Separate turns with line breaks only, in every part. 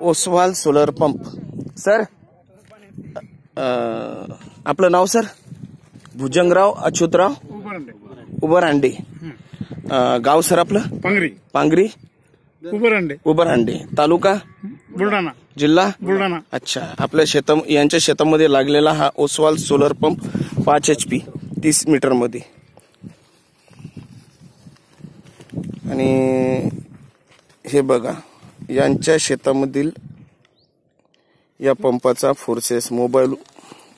Oswal solar pump. Sir आपलं नाव sir? Bhujangrao Achyutrao उबरांडे. गाव sir आपलं? पांगरी उबरांडे. तालुका
बुलढाणा,
जिल्हा
बुलढाणा.
अच्छा. आपल्या यांच्या शेतामध्ये लागलेला हा Oswal solar pump 5 HP 30 metre मध्ये. आणि हे बघा यांच्या शेतामधील या पंपाचा फोर्सेस मोबाईल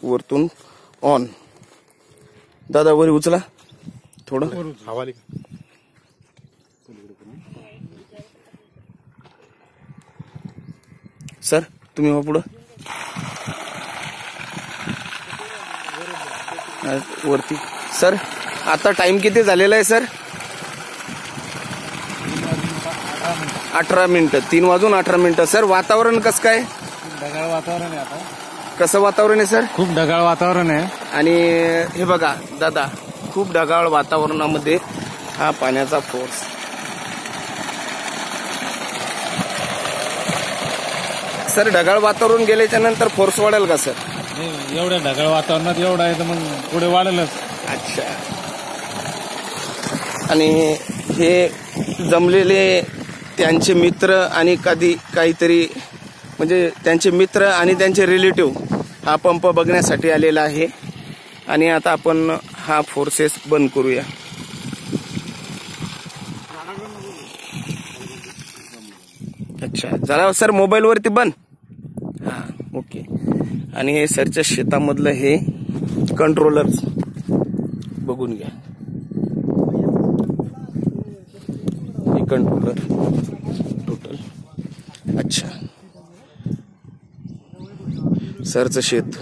वरतून ऑन. दादा वर उचला थोडं. सर तुम्ही हो पुढं वरती. सर आता टाइम किती झालेला आहे सर? 18 मिनिटं. 3 वाजून 18 मिनिटं. सर वातावरण कसं काय?
ढगाळ वातावरण आहे. आता
कसं वातावरण आहे सर?
खूप ढगाळ वातावरण आहे.
आणि हे बघा दादा, खूप ढगाळ वातावरणामध्ये हा पाण्याचा फोर्स. सर ढगाळ वातावरण गेल्याच्या नंतर फोर्स वाढेल का सर?
एवढ्या ढगाळ वातावरणात एवढा आहे तर मग पुढे वाढेलच.
अच्छा. आणि हे जमलेले त्यांचे मित्र आणि काहीतरी म्हणजे त्यांचे मित्र आणि त्यांचे रिलेटिव्ह हा पंप बघण्यासाठी आलेला आहे. आणि आता आपण हा फोर्सेस बंद करूया. अच्छा झाला सर. मोबाईल वरती बंद. हा ओके. आणि हे सरच्या शेतामधलं हे कंट्रोलर बघून घ्या. हे कंट्रोलर टोटल. अच्छा सरचं शेत